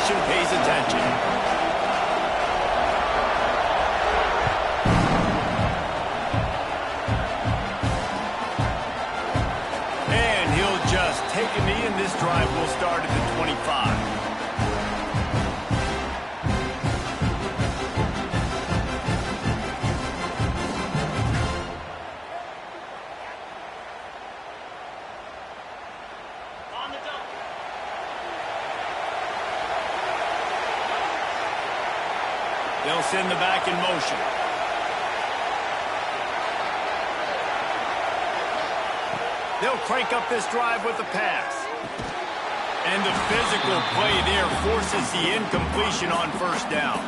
nation pays attention. And he'll just take a knee, and this drive will start at the 25. They'll send the back in motion. They'll crank up this drive with a pass. And the physical play there forces the incompletion on first down.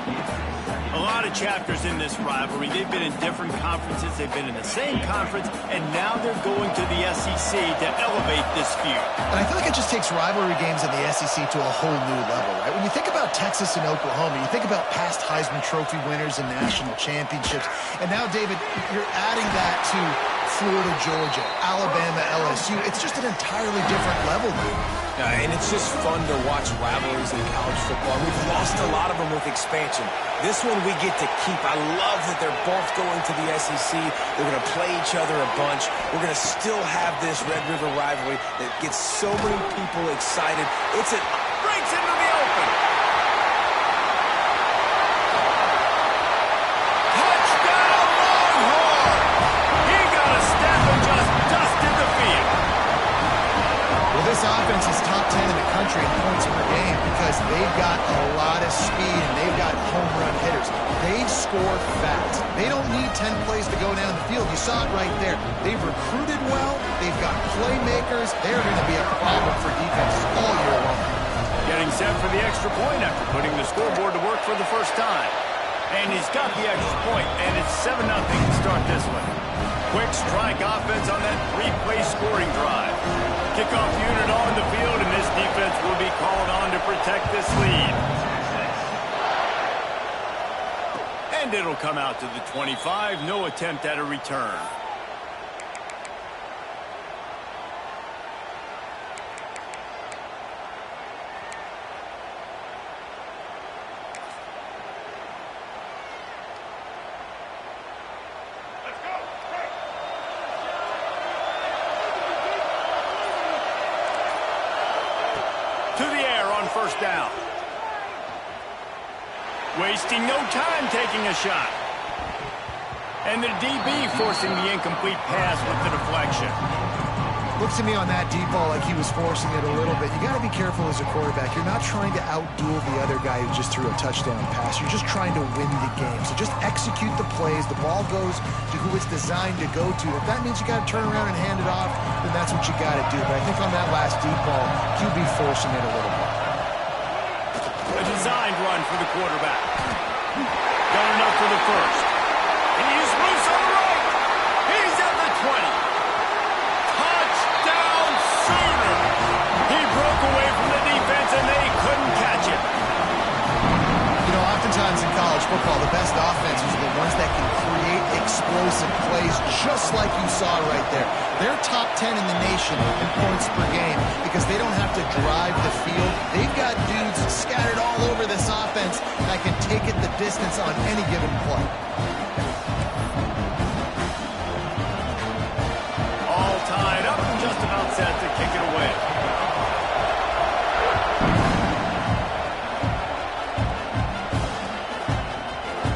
A lot of chapters in this rivalry. They've been in different conferences. They've been in the same conference. And now they're going to the SEC to elevate this feud. And I feel like it just takes rivalry games in the SEC to a whole new level, right? When you think about Texas and Oklahoma, you think about past Heisman Trophy winners and national championships. And now, David, you're adding that to Florida, Georgia, Alabama, LSU. It's just an entirely different level, dude. And it's just fun to watch rivalries in college football. We've lost a lot of them with expansion. This one we get to keep. I love that they're both going to the SEC. They're going to play each other a bunch. We're going to still have this Red River rivalry that gets so many people excited. It's a Breaks into the open. Touchdown, Longhorn! He got a step and just dusted the field. Well, this offense is top 10 in the country in points per game because they've got a lot of speed and they've got home run hitters. They score fast. They don't need 10 plays to go down the field. You saw it right there. They've recruited well. They've got playmakers. They're going to be a problem for defenses all year long. Getting set for the extra point after putting the scoreboard to work for the first time. And he's got the extra point, and it's 7-0 to start this one. Quick strike offense on that 3-play scoring drive. Kickoff unit on the field, and this defense will be called on to protect this lead. And it'll come out to the 25. No attempt at a return. To the air on first down. Wasting no time taking a shot. And the DB forcing the incomplete pass with the deflection. Looks to me on that deep ball like he was forcing it a little bit. You got to be careful as a quarterback. You're not trying to outduel the other guy who just threw a touchdown pass. You're just trying to win the game. So just execute the plays. The ball goes to who it's designed to go to. If that means you got to turn around and hand it off, then that's what you got to do. But I think on that last deep ball, QB forcing it a little bit. A designed run for the quarterback. Got enough for the first. And he's loose on the right. He's at the 20. Touchdown, Sooner. He broke away from the defense, and they couldn't catch him. You know, oftentimes in college football, the best offenses are the ones that can create explosive plays just like you saw right there. They're top 10 in the nation in points per game because they don't have to drive the field. They've got dudes scattered all over this offense that can take it the distance on any given play. All tied up and just about set to kick it away.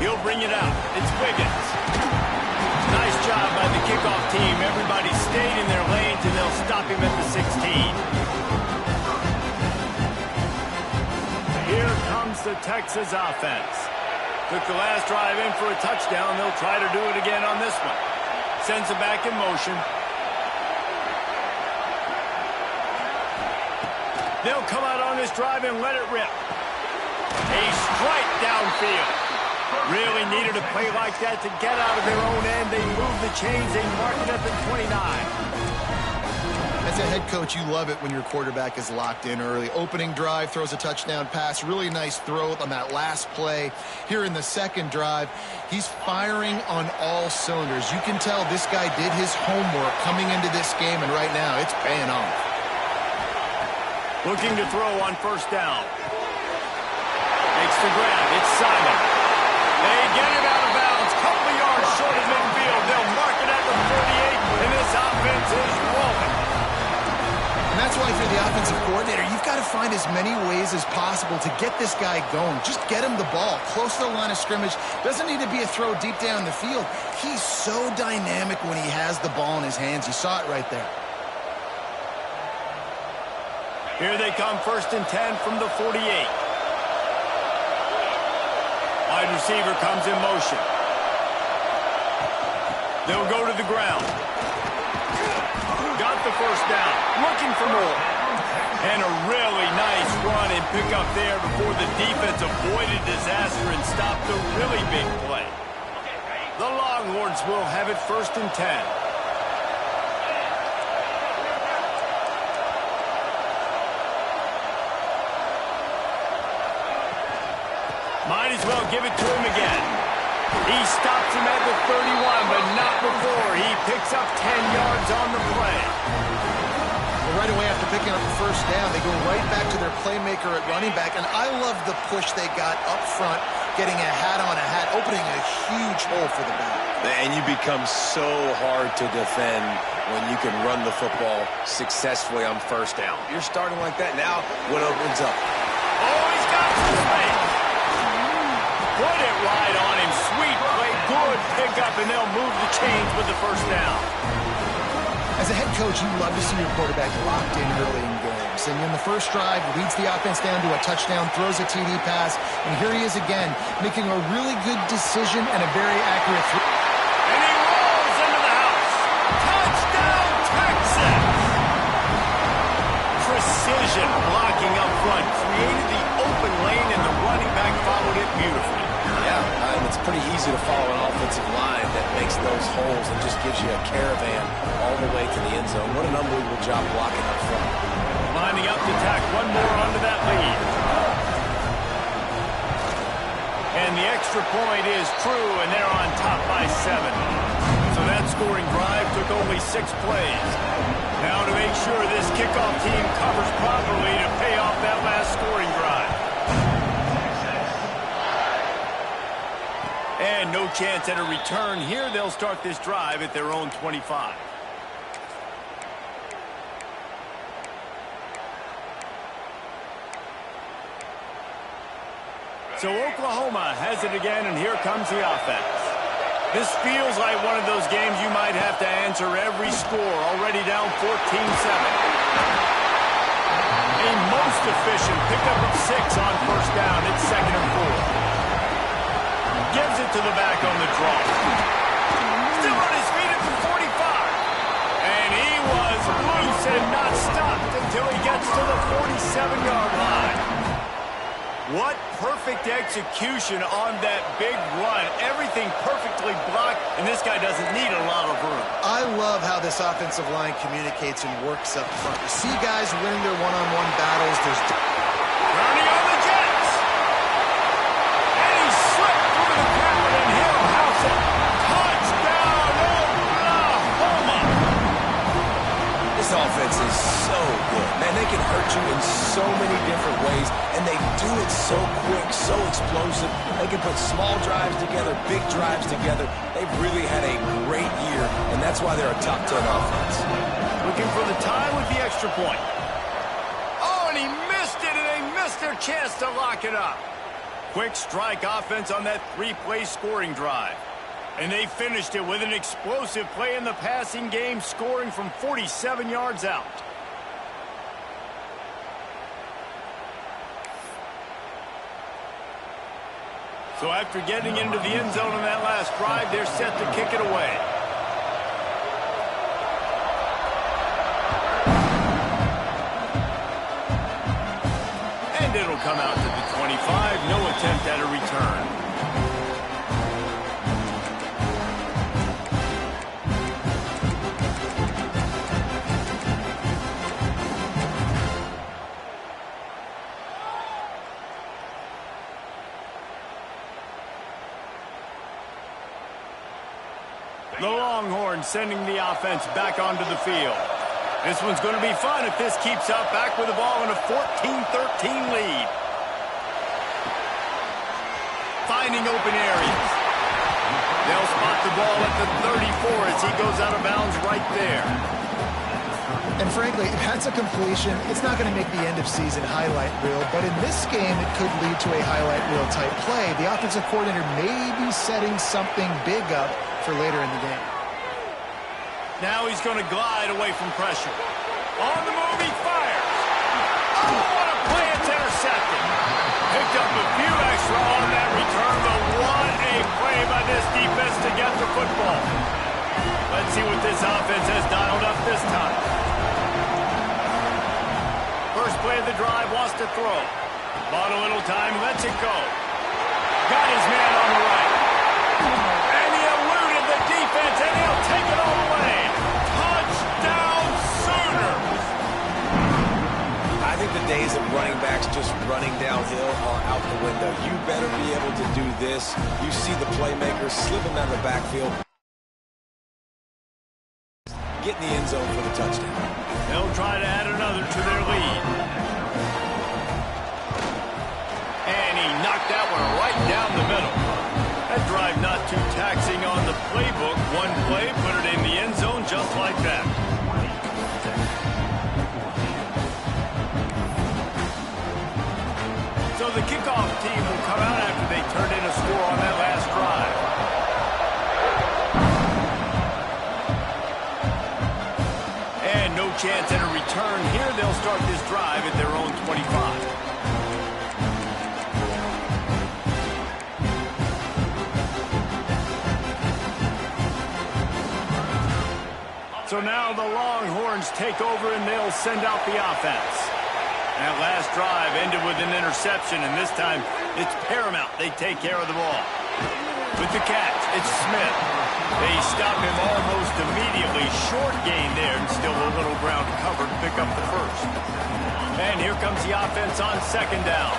He'll bring it out. It's Wiggins. Nice job by the kickoff team. Everybody stayed in their lanes, and they'll stop him at the 16. Here comes the Texas offense. Took the last drive in for a touchdown. They'll try to do it again on this one. Sends it back in motion. They'll come out on this drive and let it rip. A strike downfield. Really needed a play like that to get out of their own end. They move the chains. They mark it at the 29. As a head coach, you love it when your quarterback is locked in early. Opening drive, throws a touchdown pass. Really nice throw on that last play. Here in the second drive, he's firing on all cylinders. You can tell this guy did his homework coming into this game, and right now it's paying off. Looking to throw on first down. makes the grab. It's Simon. They get it out of bounds. Couple of yards short of midfield. They'll mark it at the 38, and this offense is rolling. And that's why if you're the offensive coordinator, you've got to find as many ways as possible to get this guy going. Just get him the ball close to the line of scrimmage. Doesn't need to be a throw deep down the field. He's so dynamic when he has the ball in his hands. You saw it right there. Here they come, 1st and 10 from the 48. Wide receiver comes in motion. They'll go to the ground. Got the first down. Looking for more. And a really nice run and pick up there before the defense avoided disaster and stopped a really big play. The Longhorns will have it 1st and 10. Might as well give it to him again. He stops him at the 31, but not before. He picks up 10 yards on the play. Well, right away after picking up the first down, they go right back to their playmaker at running back. And I love the push they got up front, getting a hat on a hat, opening a huge hole for the back. And you become so hard to defend when you can run the football successfully on 1st down. You're starting like that now, what opens up? Oh, he's got some space. Put it right on him. Sweet play. Good pickup, and they'll move the chains with the first down. As a head coach, you love to see your quarterback locked in early in games. And in the first drive, leads the offense down to a touchdown, throws a TD pass, and here he is again, making a really good decision and a very accurate throw. And he rolls into the house. Touchdown, Texas! Precision blocking up front. Created the open lane, and the running back followed it beautifully. Yeah, and it's pretty easy to follow an offensive line that makes those holes and just gives you a caravan all the way to the end zone. What an unbelievable job blocking up front. Lining up to tack one more onto that lead. And the extra point is true, and they're on top by 7. So that scoring drive took only 6 plays. Now to make sure this kickoff team covers properly to pay off that last scoring drive. And no chance at a return here. They'll start this drive at their own 25. So Oklahoma has it again, and here comes the offense. This feels like one of those games you might have to answer every score, already down 14-7. A most efficient pickup of 6 on 1st down. It's 2nd and 4. Gives it to the back on the draw. Still on his feet at the 45. And he was loose and not stopped until he gets to the 47-yard line. What perfect execution on that big run. Everything perfectly blocked, and this guy doesn't need a lot of room. I love how this offensive line communicates and works up front. You see guys winning their one-on-one battles. There's Browning on the Jets. And he slipped through the crowd, and he'll house it. Touchdown, Oklahoma. This offense is so good. Man, they can hurt you in so many different ways, and they do it so quick, so explosive. They can put small drives together, big drives together. They've really had a great year, and that's why they're a top 10 offense. Looking for the tie with the extra point. Oh, and he missed it, and they missed their chance to lock it up. Quick strike offense on that 3-play scoring drive. And they finished it with an explosive play in the passing game, scoring from 47 yards out. So after getting into the end zone on that last drive, they're set to kick it away. And it'll come out to the 25. No attempt at a return. The Longhorns sending the offense back onto the field. This one's going to be fun if this keeps up. Back with the ball in a 14-13 lead. finding open areas. They'll spot the ball at the 34 as he goes out of bounds right there. And frankly, if that's a completion, it's not going to make the end-of-season highlight reel. But in this game, it could lead to a highlight reel-type play. The offensive coordinator may be setting something big up for later in the game. Now he's going to glide away from pressure. On the move, he fires. Oh, what a play. It's intercepted. Picked up a few extra on that return, but what a play by this defense to get the football. Let's see what this offense has dialed up this time. First play of the drive, wants to throw. Bought a little time, lets it go. Got his man on the right. And he eluded the defense, and he'll take it all the way. Touchdown Sooners! I think the days of running backs just running downhill are out the window. You better be able to do this. You see the playmakers slipping out of the backfield. Get in the end zone for the touchdown. They'll try to add another to their lead. And he knocked that one right down the middle. That drive not too taxing on the playbook. One play, put it in the end zone just like that. So the kickoff team will come out after they turned in a score on that last drive. And no chance at a return here. They'll start this drive at their own 25. So now the Longhorns take over and they'll send out the offense. That last drive ended with an interception, and this time it's paramount they take care of the ball. With the catch, it's Smith. They stop him almost immediately. Short gain there, and still a little ground to cover to pick up the first. And here comes the offense on second down.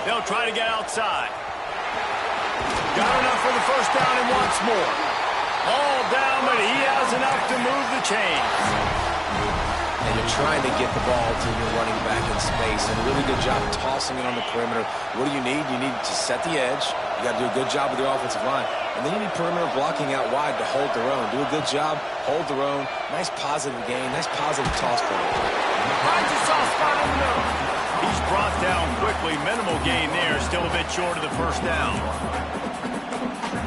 They'll try to get outside. Got enough for the first down and wants more. All down, but he has enough to move the chains. And you're trying to get the ball to your running back in space. And a really good job tossing it on the perimeter. What do you need? You need to set the edge. You got to do a good job with your offensive line. And then you need perimeter blocking out wide to hold their own. Do a good job, hold their own. Nice positive gain, nice positive toss play. Finds a soft spot in the middle. He's brought down quickly. Minimal gain there. Still a bit short of the first down.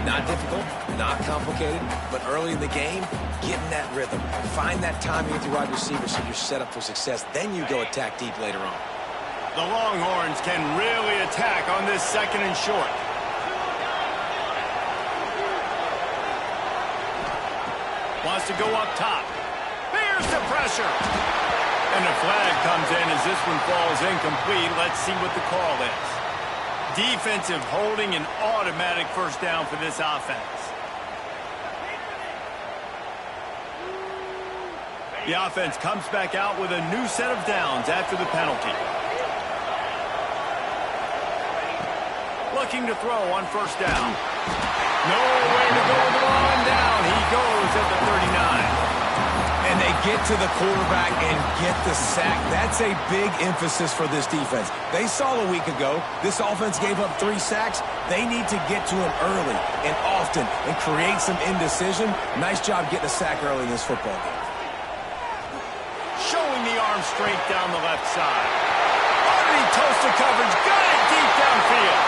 Not difficult, not complicated, but early in the game, get in that rhythm. Find that timing with your wide receiver so you're set up for success. Then you go attack deep later on. The Longhorns can really attack on this second and short. Wants to go up top. There's the pressure. And the flag comes in as this one falls incomplete. Let's see what the call is. Defensive holding, an automatic first down for this offense. The offense comes back out with a new set of downs after the penalty. Looking to throw on first down. No way to go with the ball and down. He goes at the 39. And they get to the quarterback and get the sack. That's a big emphasis for this defense. They saw a week ago, this offense gave up 3 sacks. They need to get to him early and often and create some indecision. Nice job getting a sack early in this football game. Showing the arm strength down the left side. Underneath toasted coverage. Got it deep downfield.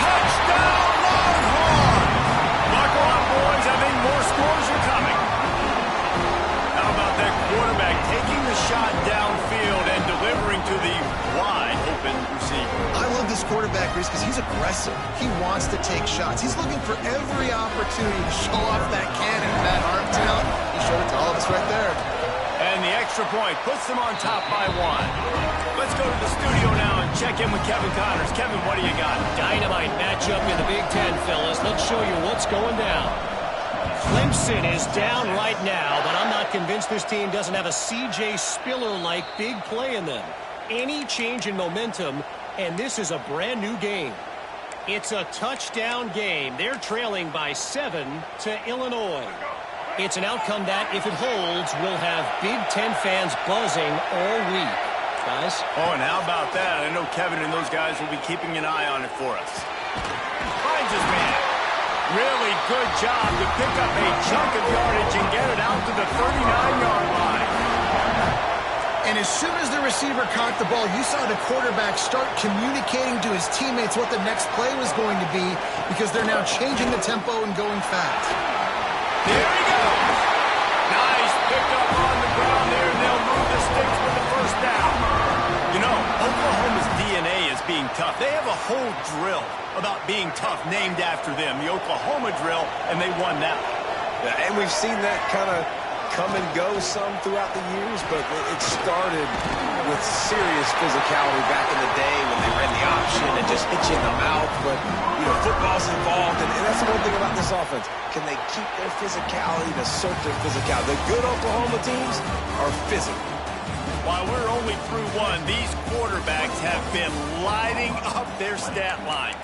Touchdown Longhorns! Buckle up, boys. I think more scores are coming. How about that quarterback taking the shot downfield and delivering to the wide open receiver? I love this quarterback, Reese, because he's aggressive. He wants to take shots. He's looking for every opportunity to show off that cannon, that arm talent. He showed it to all of us right there. And the extra point puts them on top by 1. Let's go to the studio now and check in with Kevin Connors. Kevin, what do you got? Dynamite matchup in the Big Ten, fellas. Let's show you what's going down. Clemson is down right now, but I'm not convinced this team doesn't have a C.J. Spiller-like big play in them. Any change in momentum, and this is a brand new game. It's a touchdown game. They're trailing by 7 to Illinois. It's an outcome that, if it holds, will have Big Ten fans buzzing all week. guys. Oh, and how about that? I know Kevin and those guys will be keeping an eye on it for us. Finds his man. Really good job to pick up a chunk of yardage and get it out to the 39-yard line. And as soon as the receiver caught the ball, you saw the quarterback start communicating to his teammates what the next play was going to be because they're now changing the tempo and going fast. There he goes. Nice pickup on the ground there, and they'll move the sticks for the first down. You know, Oklahoma's DNA is being tough. They have a whole drill about being tough named after them, the Oklahoma drill, and they won that. Yeah, and we've seen that kind of come and go some throughout the years, but it started with serious physicality back in the day when they ran the option and just hit you in the mouth. But, you know, football's involved, and that's the one thing about this offense. Can they keep their physicality and assert their physicality? The good Oklahoma teams are physical. While we're only through one, these quarterbacks have been lighting up their stat lines.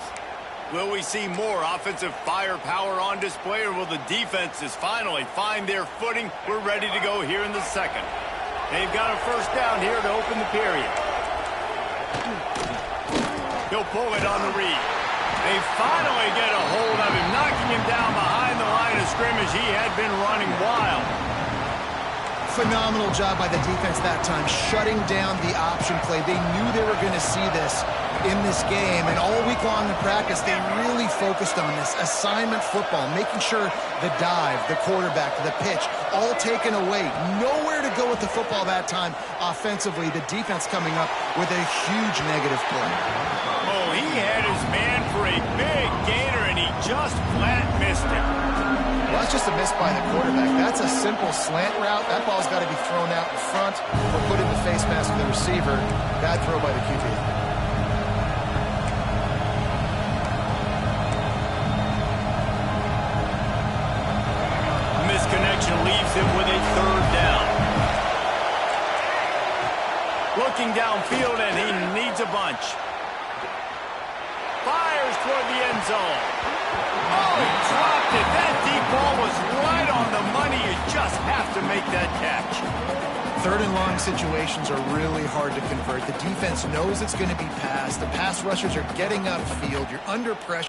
Will we see more offensive firepower on display, or will the defenses finally find their footing? We're ready to go here in the second. They've got a first down here to open the period. He'll pull it on the read. They finally get a hold of him, knocking him down behind the line of scrimmage. He had been running wild. Phenomenal job by the defense that time, shutting down the option play. They knew they were going to see this in this game, and all week long in practice, they really focused on this assignment football, making sure the dive, the quarterback, the pitch, all taken away. Nowhere to go with the football that time offensively. The defense coming up with a huge negative play. Oh, he had his man for a big gainer, and he just flat missed it. Well, that's just a miss by the quarterback. That's a simple slant route. That ball's got to be thrown out in front or put in the face mask of the receiver. Bad throw by the QB. Misconnection leaves him with a third down. Looking downfield, and he needs a bunch. Fires toward the end zone. Oh, he dropped it. That deep ball was right on the money. You just have to make that catch. Third and long situations are really hard to convert. The defense knows it's going to be passed. The pass rushers are getting upfield. You're under pressure.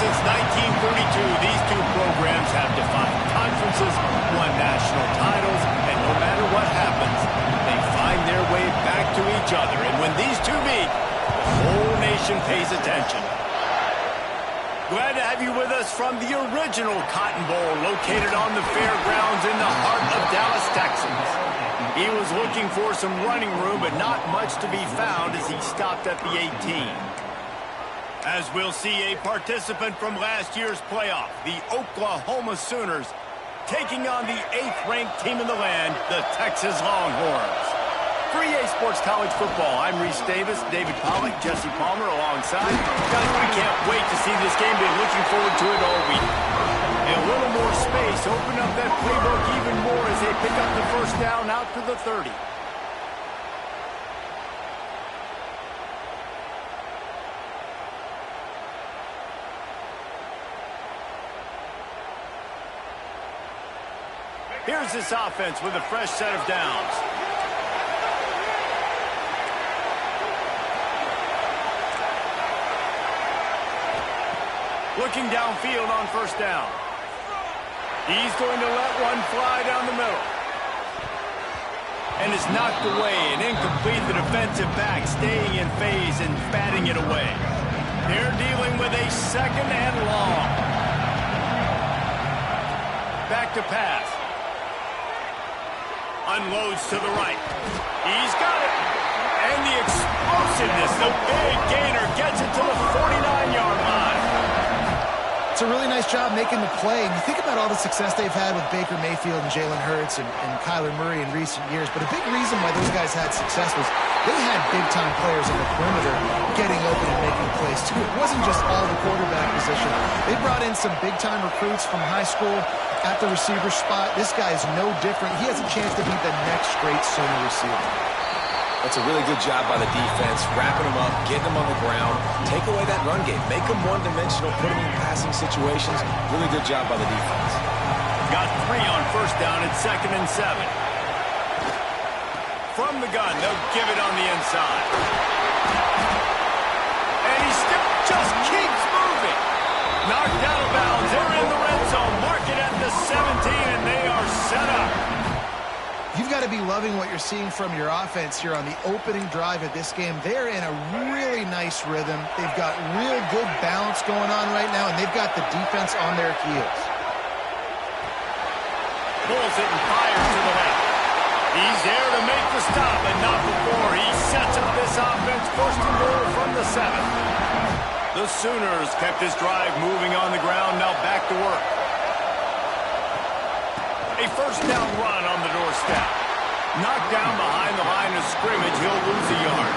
since 1932, these two programs have defined conferences, won national titles, and no matter what happens, they find their way back to each other. And when these two meet, the whole nation pays attention. Glad to have you with us from the original Cotton Bowl located on the fairgrounds in the heart of Dallas, Texas. He was looking for some running room, but not much to be found as he stopped at the 18. As we'll see a participant from last year's playoff, the Oklahoma Sooners, taking on the 8th-ranked team in the land, the Texas Longhorns. For EA Sports College Football, I'm Reese Davis, David Pollack, Jesse Palmer alongside. Guys, we can't wait to see this game. Been looking forward to it all week. A little more space, open up that playbook even more as they pick up the first down out to the 30. Here's this offense with a fresh set of downs. Looking downfield on first down. He's going to let one fly down the middle. And it's knocked away and incomplete. The defensive back staying in phase and batting it away. They're dealing with a second and long. Back to pass. Unloads to the right. He's got it. And the explosiveness, the big gainer gets it to the 49-yard line. It's a really nice job making the play. And you think about all the success they've had with Baker Mayfield and Jalen Hurts and Kyler Murray in recent years. But a big reason why those guys had success was they had big-time players on the perimeter getting open and making plays, too. It wasn't just all the quarterback position. They brought in some big-time recruits from high school at the receiver spot. This guy is no different. He has a chance to be the next great Sooner receiver. That's a really good job by the defense, wrapping them up, getting them on the ground, take away that run game, make them one-dimensional, put them in passing situations. Really good job by the defense. Got 3 on first down at 2nd and 7. From the gun, they'll give it on the inside. And he still just keeps moving. Knocked out of bounds. They're in the red zone. Mark it at the 17, and they are set up. You've got to be loving what you're seeing from your offense here on the opening drive of this game. They're in a really nice rhythm. They've got real good balance going on right now, and they've got the defense on their heels. Pulls it and fires to the left. He's there to make the stop, and not before. He sets up this offense first and goal from the 7. The Sooners kept this drive moving on the ground, now back to work. A first down run on the doorstep. Knocked down behind the line of scrimmage. He'll lose a yard.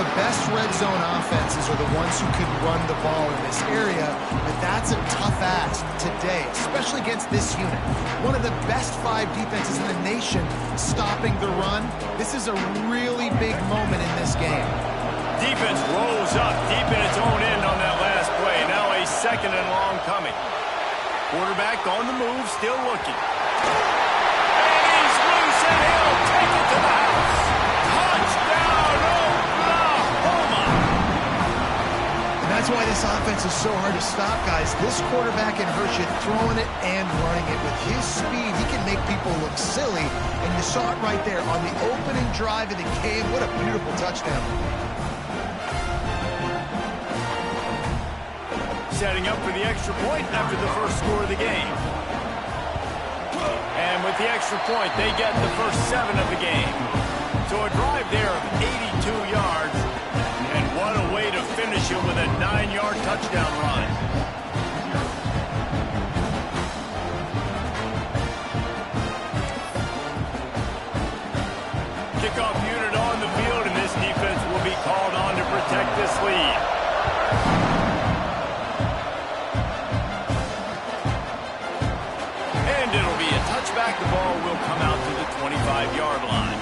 The best red zone offenses are the ones who can run the ball in this area, but that's a tough ask today, especially against this unit. One of the best 5 defenses in the nation stopping the run. This is a really big moment in this game. Defense rose up deep in its own end on that last play. Now a 2nd and long coming. Quarterback on the move, still looking. And he's loose, and he'll take it to the house. Touchdown, Oklahoma! And that's why this offense is so hard to stop, guys. This quarterback can hurt you throwing it and running it. With his speed, he can make people look silly. And you saw it right there on the opening drive of the game. What a beautiful touchdown. Setting up for the extra point after the first score of the game. And with the extra point, they get the first 7 of the game. So a drive there of 82 yards. And what a way to finish it with a 9-yard touchdown run. Kickoff unit on the field, and this defense will be called on to protect this lead. Touchback, the ball will come out to the 25-yard line.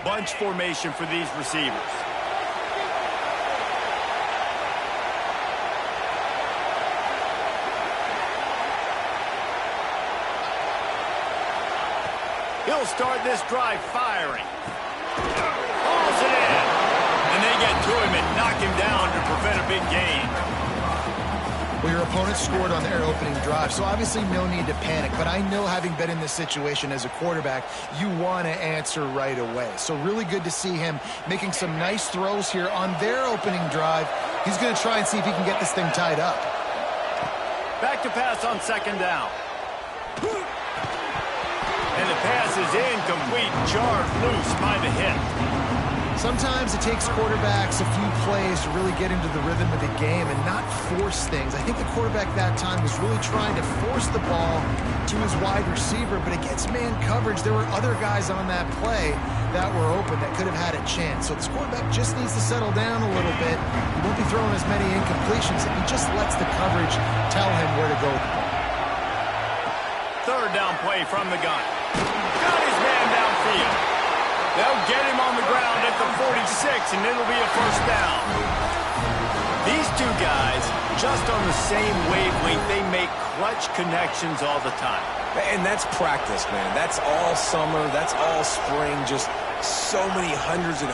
Bunch formation for these receivers. He'll start this drive firing. Hauls it in. And they get to him and knock him down to prevent a big gain. Well, your opponent scored on their opening drive, so obviously no need to panic. But I know, having been in this situation as a quarterback, you want to answer right away. So really good to see him making some nice throws here on their opening drive. He's going to try and see if he can get this thing tied up. Back to pass on second down. And the pass is incomplete, jarred loose by the hip. Sometimes it takes quarterbacks a few plays to really get into the rhythm of the game and not force things. I think the quarterback that time was really trying to force the ball to his wide receiver, but against man coverage, there were other guys on that play that were open that could have had a chance. So this quarterback just needs to settle down a little bit. He won't be throwing as many incompletions if he just lets the coverage tell him where to go with the ball. Third down play from the gun. Got his man downfield. They'll get him on the ground at the 46, and it'll be a first down. These two guys, just on the same wavelength, they make clutch connections all the time. And that's practice, man. That's all summer. That's all spring. Just so many hundreds and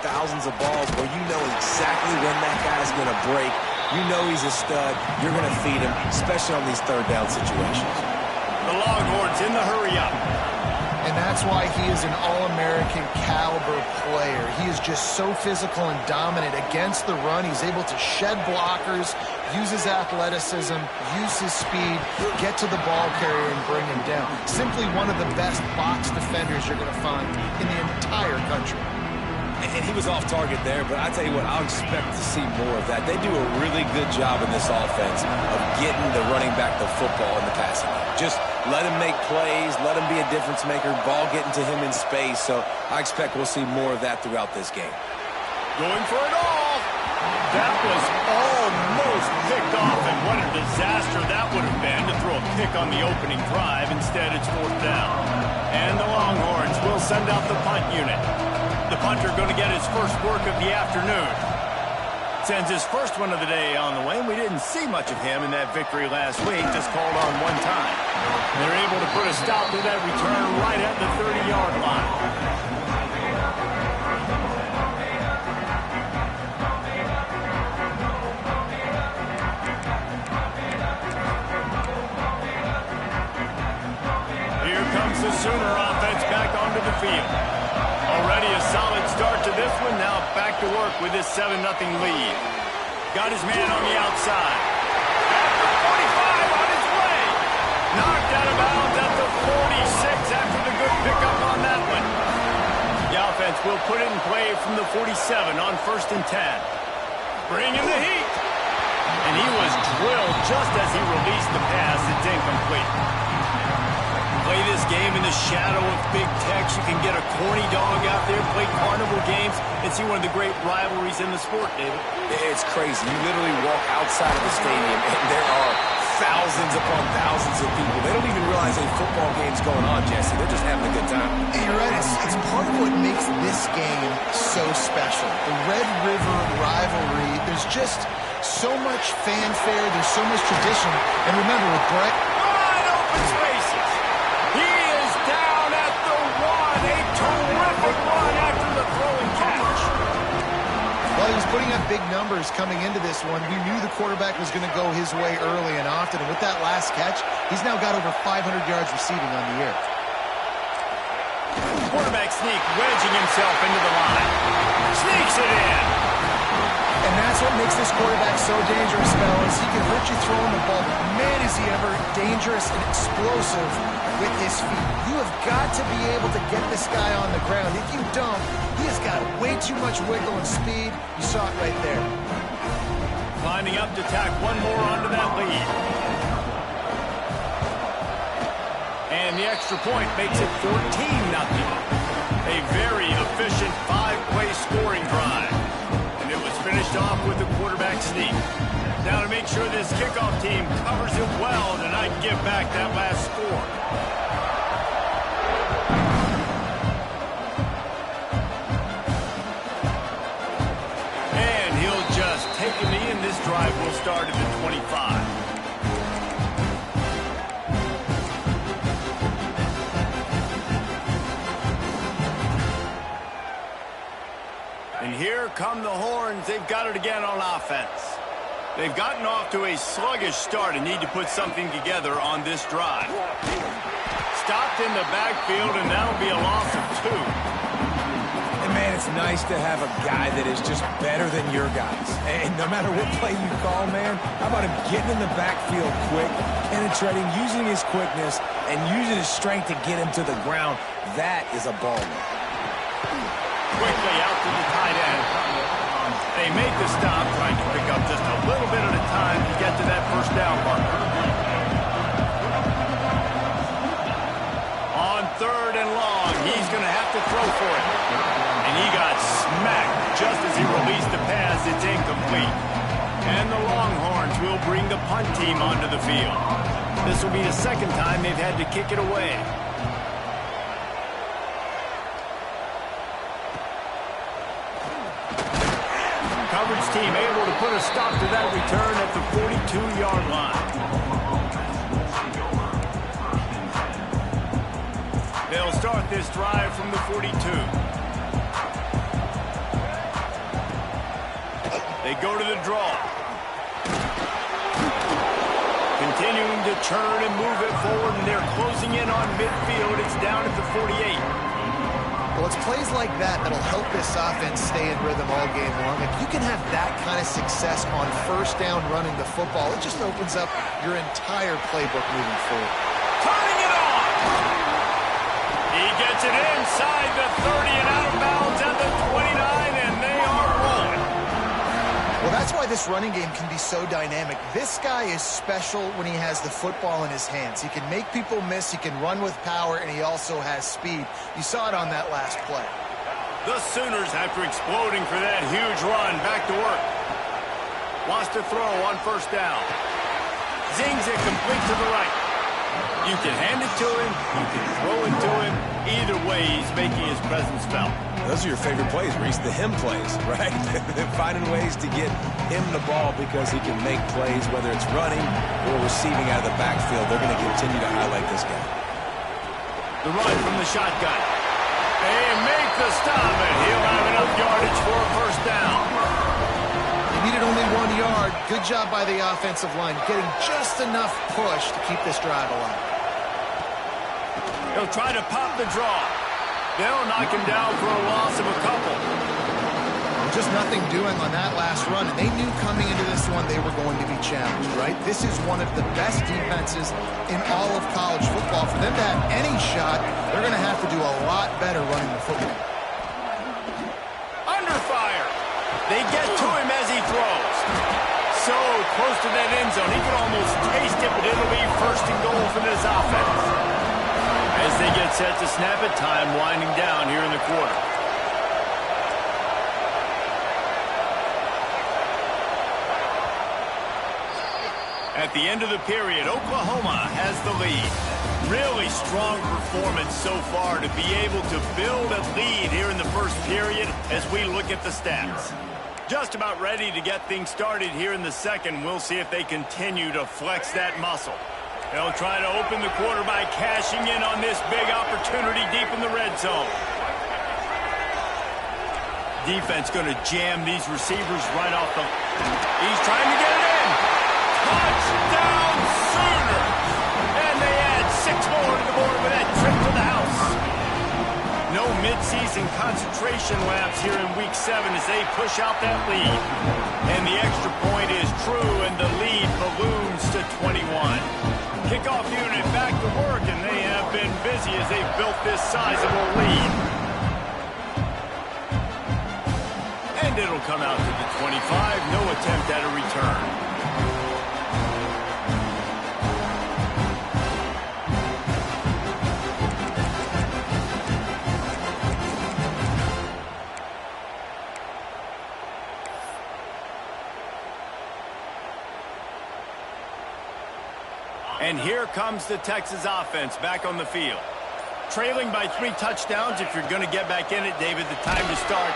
thousands of balls where you know exactly when that guy's going to break. You know he's a stud. You're going to feed him, especially on these third down situations. The Longhorns in the hurry-up. And that's why he is an All-American caliber player. He is just so physical and dominant against the run. He's able to shed blockers, use his athleticism, use his speed, get to the ball carrier and bring him down. Simply one of the best box defenders you're going to find in the entire country. And he was off target there, but I tell you what, I'll expect to see more of that. They do a really good job in this offense of getting the running back the football in the passing game. Just let him make plays, let him be a difference maker, ball getting to him in space. So I expect we'll see more of that throughout this game. Going for it all. That was almost picked off, and what a disaster that would have been to throw a pick on the opening drive. Instead, it's fourth down. And the Longhorns will send out the punt unit. The punter going to get his first work of the afternoon. Sends his first one of the day on the way, and we didn't see much of him in that victory last week, just called on one time. They're able to put a stop to that return right at the 30-yard line. Here comes the Sooner offense back onto the field. Already a solid start to this one. Now back to work with this 7-0 lead. Got his man on the outside. At the 45 on his way. Knocked out of bounds at the 46 after the good pickup on that one. The offense will put it in play from the 47 on 1st and 10. Bringing the heat. And he was drilled just as he released the pass. It's incomplete. Play this game in the shadow of Big Tex. You can get a corny dog out there, play carnival games, and see one of the great rivalries in the sport, David. It's crazy. You literally walk outside of the stadium, and there are thousands upon thousands of people. They don't even realize a football game's going on, Jesse. They're just having a good time. And you're right. It's part of what makes this game so special. The Red River rivalry, there's just so much fanfare. There's so much tradition. And remember, with Brett... Wide open spaces. He is down at the 1. A terrific run after the throw and catch. Well, he was putting up big numbers coming into this one. We knew the quarterback was going to go his way early and often. And with that last catch, he's now got over 500 yards receiving on the year. Quarterback sneak, wedging himself into the line. Sneaks it in. And that's what makes this quarterback so dangerous, fellas. He can hurt you throwing the ball, but man, is he ever dangerous and explosive with his feet. You have got to be able to get this guy on the ground. If you don't, he has got way too much wiggle and speed. You saw it right there. Lining up to tack one more onto that lead. And the extra point makes it 14-0. A very efficient 5-play scoring drive. And it was finished off with the quarterback sneak. Now to make sure this kickoff team covers it well tonight and give back that last score. And he'll just take a knee, and this drive will start at the 25. And here come the horns. They've got it again on offense. They've gotten off to a sluggish start and need to put something together on this drive. Stopped in the backfield, and that'll be a loss of 2. And, man, it's nice to have a guy that is just better than your guys. And no matter what play you call, man, how about him getting in the backfield quick, penetrating, using his quickness, and using his strength to get him to the ground. That is a baller. Quickly out to the tight end. They make the stop, trying to pick up just a little bit at a time to get to that first down marker. On 3rd and long, he's going to have to throw for it. And he got smacked just as he released the pass. It's incomplete. And the Longhorns will bring the punt team onto the field. This will be the second time they've had to kick it away. Coverage team able to put a stop to that return at the 42-yard line. They'll start this drive from the 42. They go to the draw. Continuing to churn and move it forward, and they're closing in on midfield. It's down at the 48. Well, it's plays like that that'll help this offense stay in rhythm all game long. If you can have that kind of success on first down running the football, it just opens up your entire playbook moving forward. Turning it on! He gets it inside the 30 and out of bounds at the 29, and they are rolling. Well, that's why this running game can be so dynamic. This guy is special when he has the football in his hands. He can make people miss, he can run with power, and he also has speed. You saw it on that last play. The Sooners, after exploding for that huge run, back to work. Wants to throw on first down. Zings it complete to the right. You can hand it to him, you can throw it to him. Either way, he's making his presence felt. Those are your favorite plays, Reese, the him plays, right? They're finding ways to get him the ball because he can make plays, whether it's running or receiving out of the backfield. They're going to continue to highlight this guy. The run from the shotgun. They make the stop, and he'll have enough yardage for a first down. They needed only 1 yard. Good job by the offensive line, getting just enough push to keep this drive alive. He'll try to pop the draw. They'll knock him down for a loss of a couple. Just nothing doing on that last run, and they knew coming into this one they were going to be challenged, right? This is one of the best defenses in all of college football. For them to have any shot, they're going to have to do a lot better running the football. Under fire. They get to him as he throws. So close to that end zone, he can almost taste it, but it'll be first and goal for this offense. As they get set to snap it, time winding down here in the quarter. At the end of the period, Oklahoma has the lead. Really strong performance so far to be able to build a lead here in the first period as we look at the stats. Just about ready to get things started here in the second. We'll see if they continue to flex that muscle. They'll try to open the quarter by cashing in on this big opportunity deep in the red zone. Defense going to jam these receivers right off the... He's trying to get it in. Touchdown Sooners! And they add 6 more to the board with that trip to the house. No midseason concentration laps here in Week 7 as they push out that lead. And the extra point is true, and the lead balloons to 21. Kickoff unit back to work, and they have been busy as they've built this sizable lead. And it'll come out to the 25. No attempt at a return. And here comes the Texas offense back on the field. Trailing by 3 touchdowns. If you're going to get back in it, David, the time to start.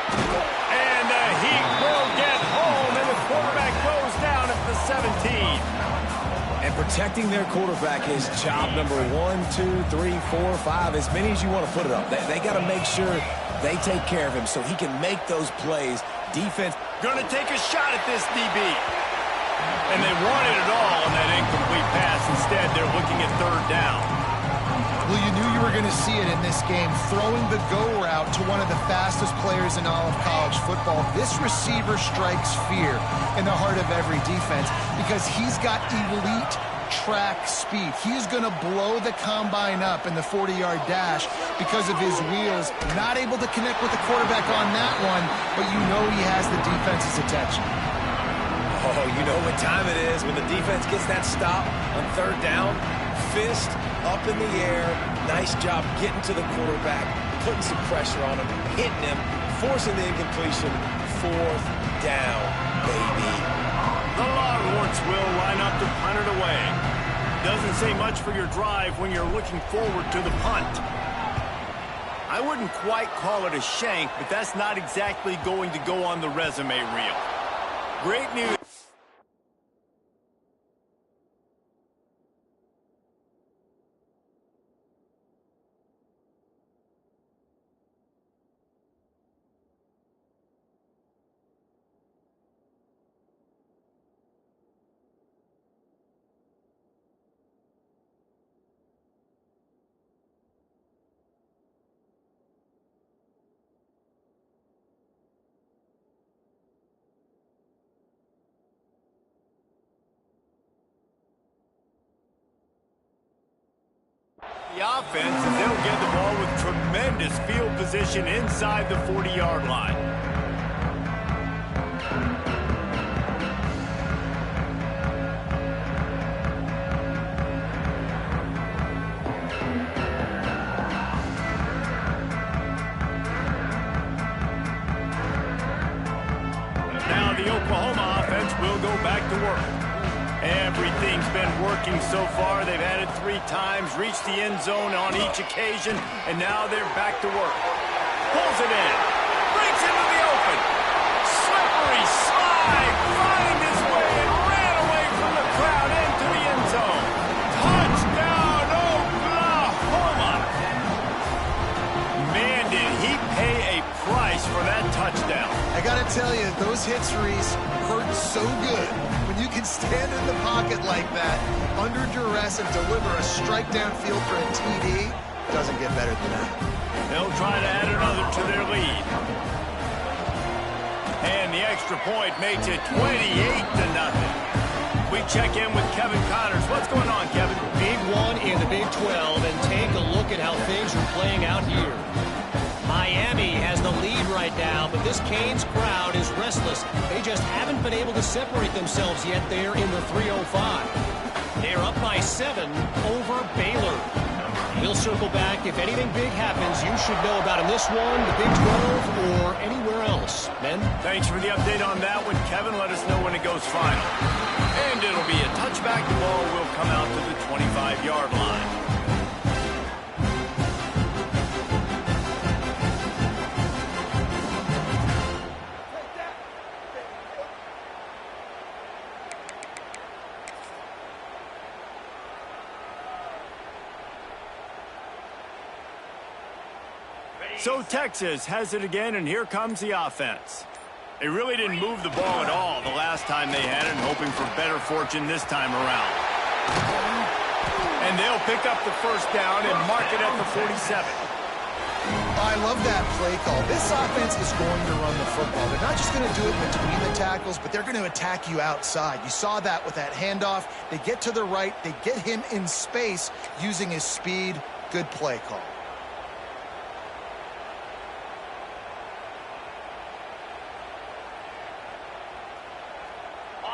And the Heat will get home, and the quarterback goes down at the 17. And Protecting their quarterback is job number 1, 2, 3, 4, 5, as many as you want to put it up. They got to make sure they take care of him so he can make those plays. Defense going to take a shot at this DB. And they wanted it all on that incomplete pass. Instead, they're looking at third down. Well, you knew you were going to see it in this game, throwing the go route to one of the fastest players in all of college football. This receiver strikes fear in the heart of every defense because he's got elite track speed. He's going to blow the combine up in the 40-yard dash because of his wheels. Not able to connect with the quarterback on that one, but you know he has the defense's attention. Oh, you know what time it is when the defense gets that stop on third down. Fist up in the air. Nice job getting to the quarterback, putting some pressure on him, hitting him, forcing the incompletion. Fourth down, baby. The Longhorns will line up to punt it away. Doesn't say much for your drive when you're looking forward to the punt. I wouldn't quite call it a shank, but that's not exactly going to go on the resume reel. Great news. The offense, as they'll get the ball with tremendous field position inside the 40-yard line. Now the Oklahoma offense will go back to work. Everything's been working so far. They've had it 3 times, reached the end zone on each occasion, and now they're back to work. Pulls it in, breaks into the open. Slippery slide, find his way, and ran away from the crowd into the end zone. Touchdown, Oklahoma! Man, did he pay a price for that touchdown. I got to tell you, those hits, Reese, hurt so good. When you can stand in the pocket like that, under duress, and deliver a strike downfield for a TD, doesn't get better than that. They'll try to add another to their lead. And the extra point makes it 28-0. We check in with Kevin Connors. What's going on, Kevin? Big one in the Big 12, and take a look at how things are playing out here. Miami has the lead right now, but this Canes crowd is restless. They just haven't been able to separate themselves yet there in the 305. They're up by 7 over Baylor. We'll circle back. If anything big happens, you should know about in this one, the Big 12, or anywhere else. Ben? Thanks for the update on that one, Kevin. Let us know when it goes final. And it'll be a touchback. The ball will come out to the 25-yard line. So Texas has it again, and here comes the offense. They really didn't move the ball at all the last time they had it, and hoping for better fortune this time around. And they'll pick up the first down and mark it at the 47. I love that play call. This offense is going to run the football. They're not just going to do it between the tackles, but they're going to attack you outside. You saw that with that handoff. They get to the right. They get him in space using his speed. Good play call.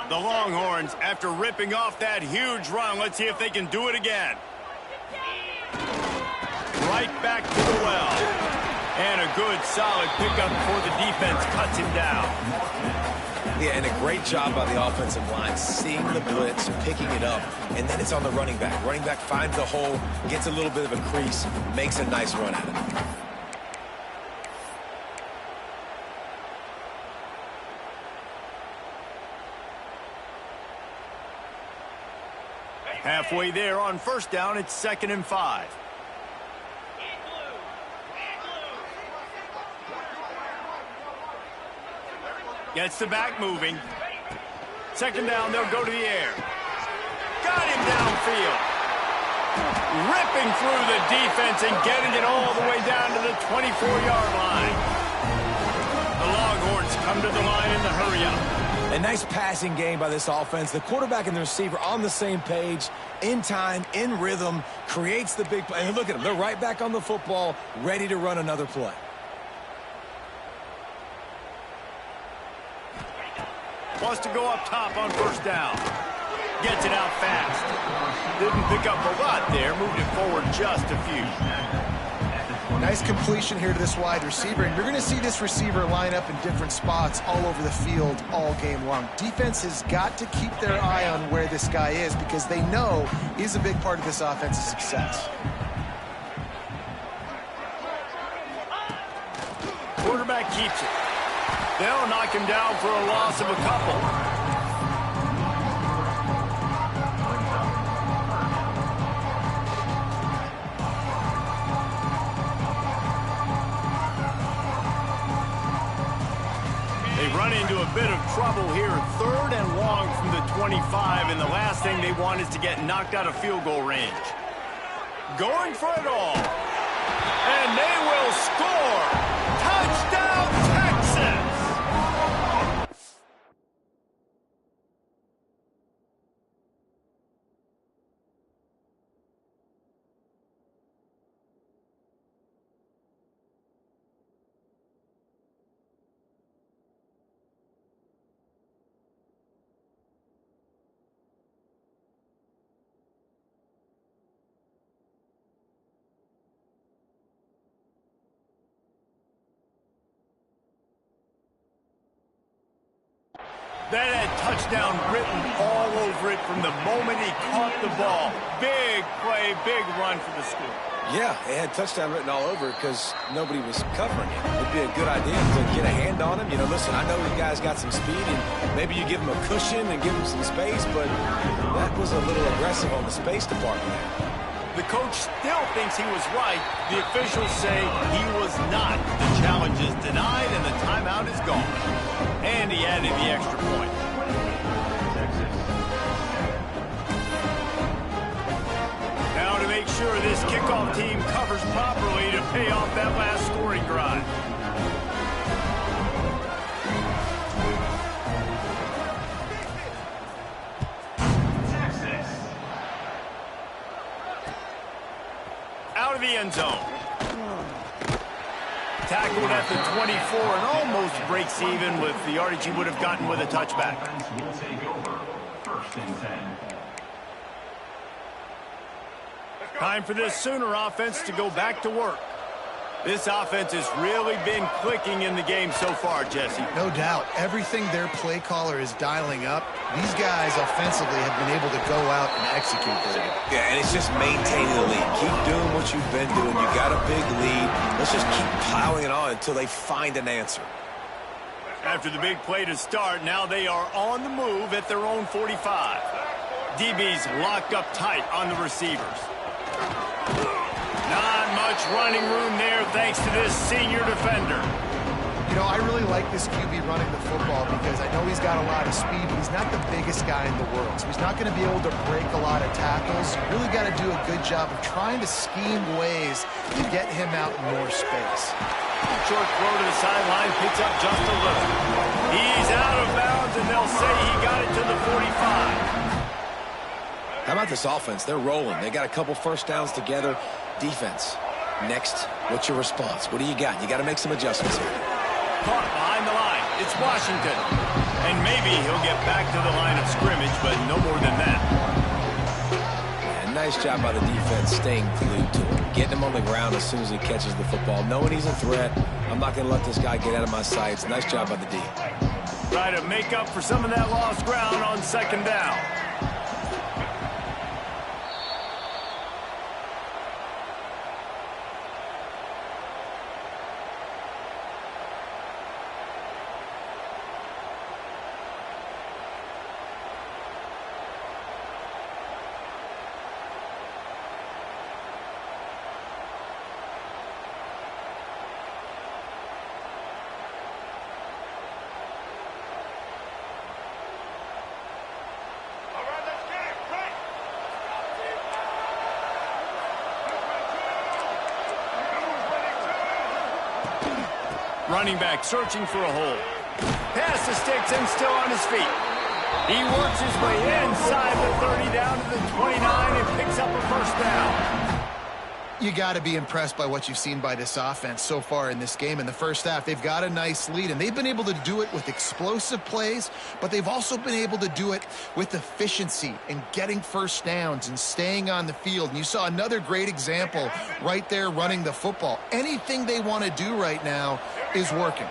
The Longhorns, after ripping off that huge run, let's see if they can do it again. Right back to the well. And a good, solid pickup before the defense cuts him down. Yeah, and a great job by the offensive line, seeing the blitz, picking it up, and then it's on the running back. Running back finds the hole, gets a little bit of a crease, makes a nice run at it. Halfway there on first down, it's 2nd and 5. Gets the back moving. 2nd down, they'll go to the air. Got him downfield. Ripping through the defense and getting it all the way down to the 24-yard line. The Longhorns come to the line in the hurry-up. A nice passing game by this offense. The quarterback and the receiver on the same page, in time, in rhythm, creates the big play. And look at them. They're right back on the football, ready to run another play. Wants to go up top on first down. Gets it out fast. Didn't pick up a lot there. Moved it forward just a few. Nice completion here to this wide receiver. And you're going to see this receiver line up in different spots all over the field all game long. Defense has got to keep their eye on where this guy is because they know he's a big part of this offense's success. Quarterback keeps it. They'll knock him down for a loss of a couple. They run into a bit of trouble here. 3rd and long from the 25, and the last thing they want is to get knocked out of field goal range. Going for it all. And they will score. Touchdown, Texas! That had touchdown written all over it from the moment he caught the ball. Big play, big run for the score. Yeah, it had touchdown written all over it because nobody was covering it. It'd be a good idea to get a hand on him. You know, listen, I know you guys got some speed, and maybe you give him a cushion and give him some space, but that was a little aggressive on the space department there. The coach still thinks he was right. The officials say he was not. The challenge is denied, and the timeout is gone. And he added the extra point. Now to make sure this kickoff team covers properly to pay off that last scoring drive. Out of the end zone. Tackled at the 24 and almost breaks even with the yardage he would have gotten with a touchback. Will take over. 1st and 10. Time for this Sooner offense to go back to work. This offense has really been clicking in the game so far, Jesse. No doubt. Everything their play caller is dialing up, these guys offensively have been able to go out and execute this. Yeah, and it's just maintaining the lead. Keep doing what you've been doing. You got a big lead. Let's just keep plowing it on until they find an answer. After the big play to start, now they are on the move at their own 45. DB's locked up tight on the receivers. Not much running room there thanks to this senior defender. You know, I really like this QB running the football because I know he's got a lot of speed, but he's not the biggest guy in the world. So he's not going to be able to break a lot of tackles. You really got to do a good job of trying to scheme ways to get him out in more space. Short throw to the sideline, picks up just a little. He's out of bounds, and they'll say he got it to the 45. How about this offense? They're rolling. They got a couple first downs together. Defense. Next, what's your response? What do you got? You got to make some adjustments here. Caught behind the line. It's Washington. And maybe he'll get back to the line of scrimmage, but no more than that. Yeah, nice job by the defense staying glued to him. Getting him on the ground as soon as he catches the football. Knowing he's a threat. I'm not going to let this guy get out of my sights. Nice job by the D. Try to make up for some of that lost ground on 2nd down. Running back searching for a hole. Pass the sticks and still on his feet. He works his way inside the 30 down to the 29 and picks up a first down. You got to be impressed by what you've seen by this offense so far in this game. In the first half, they've got a nice lead, and they've been able to do it with explosive plays, but they've also been able to do it with efficiency and getting first downs and staying on the field. And you saw another great example right there running the football. Anything they want to do right now is working.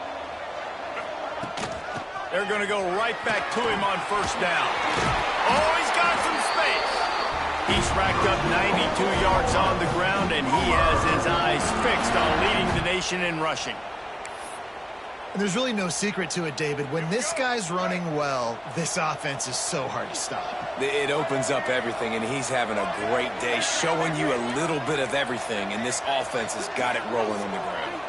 They're going to go right back to him on first down. Oh, he's got some space. He's racked up 92 yards on the ground, and he has his eyes fixed on leading the nation in rushing. And there's really no secret to it, David. When this guy's running well, this offense is so hard to stop. It opens up everything, and he's having a great day, showing you a little bit of everything, and this offense has got it rolling on the ground.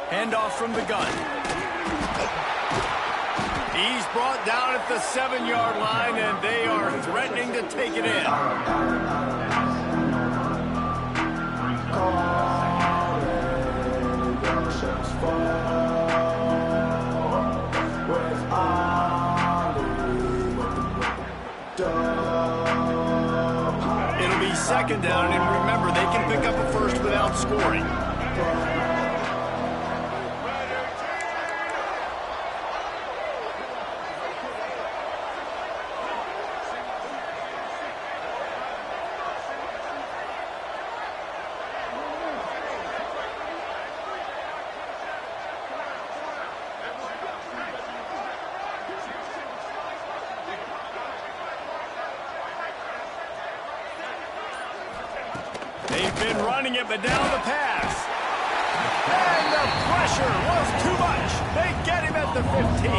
Handoff from the gun. He's brought down at the 7-yard line, and they are threatening to take it in. It'll be second down, and remember, they can pick up a first without scoring. They've been running it, but down the pass. And the pressure was too much. They get him at the 15.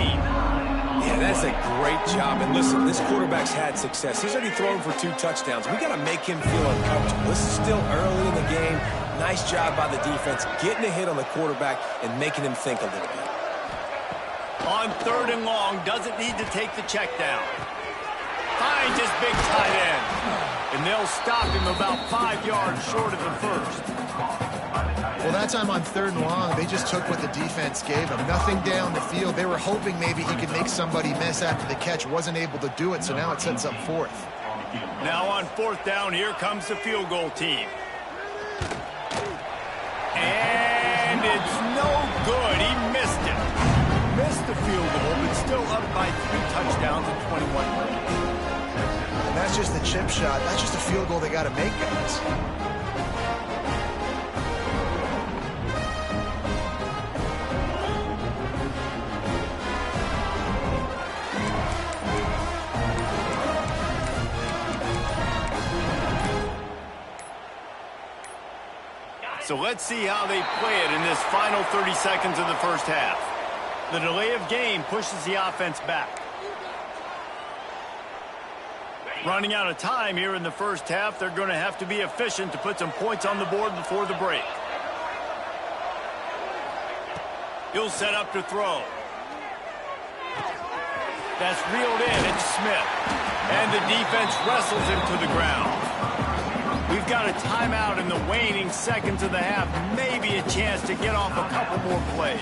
Yeah, that's a great job. And listen, this quarterback's had success. He's already thrown for 2 touchdowns. We got to make him feel uncomfortable. This is still early in the game. Nice job by the defense, getting a hit on the quarterback and making him think a little bit. On 3rd and long, doesn't need to take the check down. Finds his big tight end. And they'll stop him about 5 yards short of the first. Well, that time on 3rd and long, they just took what the defense gave them. Nothing down the field. They were hoping maybe he could make somebody miss after the catch. Wasn't able to do it, so now it sets up 4th. Now on 4th down, here comes the field goal team. And it's no good. He missed it. Missed the field goal, but still up by 3 touchdowns and 21 points. And that's just the chip shot. That's just a field goal they got to make, guys. So let's see how they play it in this final 30 seconds of the first half. The delay of game pushes the offense back. Running out of time here in the first half, they're going to have to be efficient to put some points on the board before the break. He'll set up to throw. That's reeled in. It's Smith. And the defense wrestles him to the ground. We've got a timeout in the waning seconds of the half. Maybe a chance to get off a couple more plays.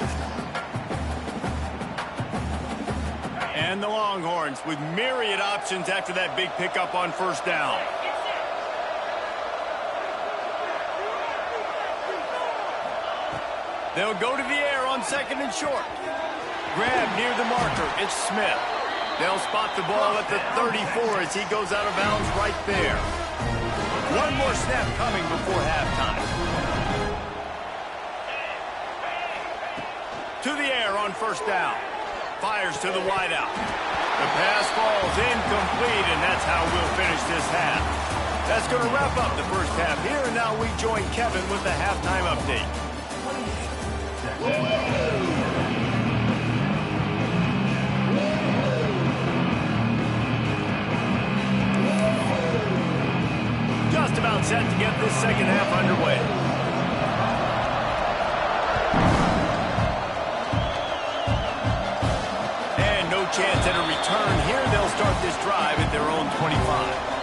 And the Longhorns with myriad options after that big pickup on first down. They'll go to the air on 2nd and short. Grab near the marker. It's Smith. They'll spot the ball at the 34 as he goes out of bounds right there. One more snap coming before halftime. To the air on first down. Fires to the wideout. The pass falls incomplete, and that's how we'll finish this half. That's going to wrap up the first half here, and now we join Kevin with the halftime update. Just about set to get this second half underway. chance at a return. Here they'll start this drive at their own 25.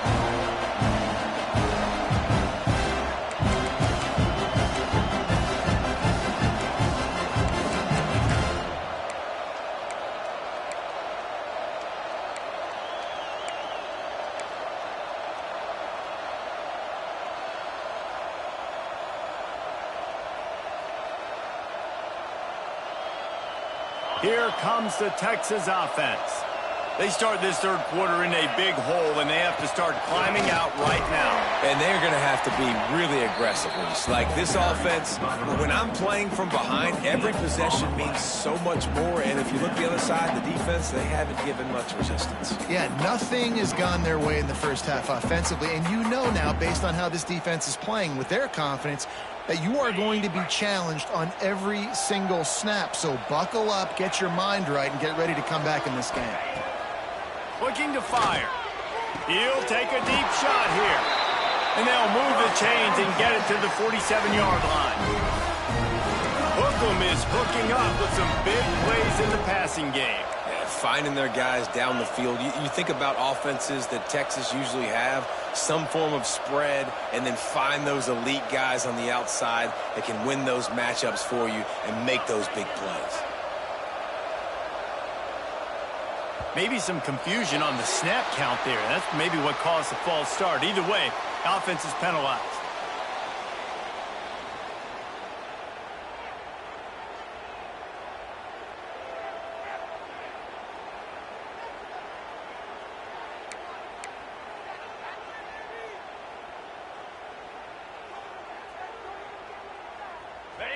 Here comes the Texas offense. They start this third quarter in a big hole, and they have to start climbing out right now. And they're going to have to be really aggressive. Like this offense, when I'm playing from behind, every possession means so much more. And if you look the other side, the defense, they haven't given much resistance. Yeah, nothing has gone their way in the first half offensively. And you know now, based on how this defense is playing with their confidence, that you are going to be challenged on every single snap. So buckle up, get your mind right, and get ready to come back in this game. Looking to fire. He'll take a deep shot here. And they'll move the chains and get it to the 47-yard line. Hookem is hooking up with some big plays in the passing game. Yeah, finding their guys down the field. You think about offenses that Texas usually have, some form of spread, and then find those elite guys on the outside that can win those matchups for you and make those big plays. Maybe some confusion on the snap count there. That's maybe what caused the false start. Either way, offense is penalized.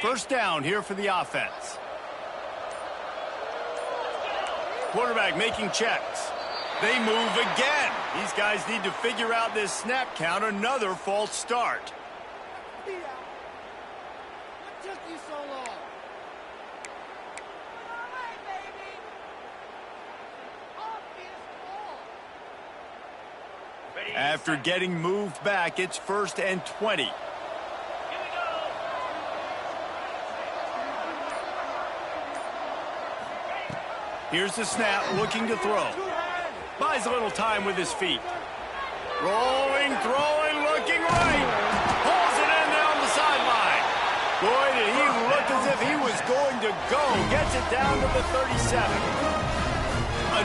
First down here for the offense. Quarterback making checks. They move again. These guys need to figure out this snap count. Another false start. What took you so long? After getting moved back, it's 1st and 20. Here's the snap, looking to throw. Buys a little time with his feet. Rolling, throwing, looking right. Pulls it in down the sideline. Boy, did he look as if he was going to go. Gets it down to the 37.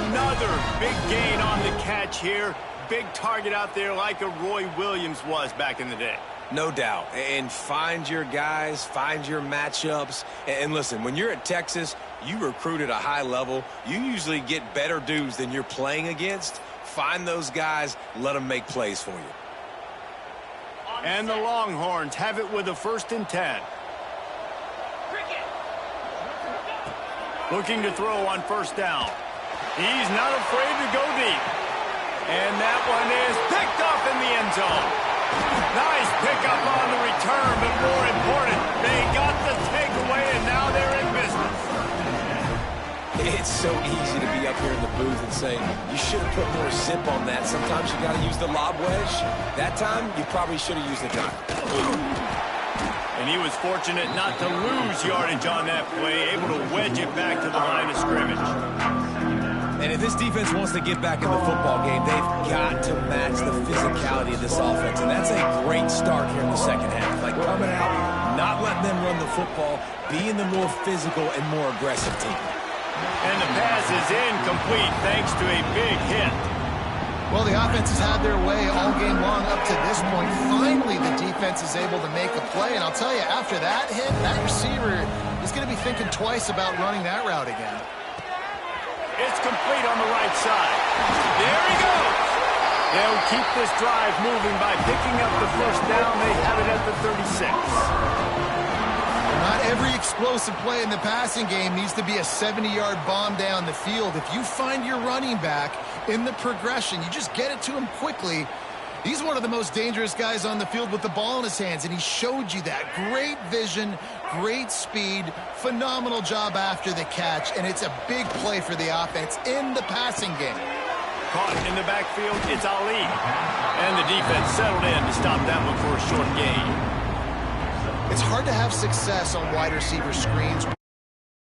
Another big gain on the catch here. Big target out there like a Roy Williams was back in the day. No doubt. And find your guys, find your matchups. And listen, when you're at Texas, you recruit at a high level. You usually get better dudes than you're playing against. Find those guys, let them make plays for you. And the Longhorns have it with a 1st and 10. Looking to throw on 1st down. He's not afraid to go deep. And that one is picked up in the end zone. Nice pickup on the return, but more important, they got the takeaway, and now they're in business. It's so easy to be up here in the booth and say, you should have put more zip on that. Sometimes you got to use the lob wedge. That time, you probably should have used the dive. And he was fortunate not to lose yardage on that play, able to wedge it back to the line of scrimmage. And if this defense wants to get back in the football game, they've got to match the physicality of this offense. And that's a great start here in the second half. Like coming out, not letting them run the football, being the more physical and more aggressive team. And the pass is incomplete thanks to a big hit. Well, the offense has had their way all game long up to this point. Finally, the defense is able to make a play. And I'll tell you, after that hit, that receiver is going to be thinking twice about running that route again. It's complete on the right side. There he goes. They'll keep this drive moving by picking up the 1st down. They have it at the 36. Not every explosive play in the passing game needs to be a 70-yard bomb down the field. If you find your running back in the progression, you just get it to him quickly. He's one of the most dangerous guys on the field with the ball in his hands, and he showed you that. Great vision, great speed, phenomenal job after the catch, and it's a big play for the offense in the passing game. Caught in the backfield, it's Ali. And the defense settled in to stop that one for a short gain. It's hard to have success on wide receiver screens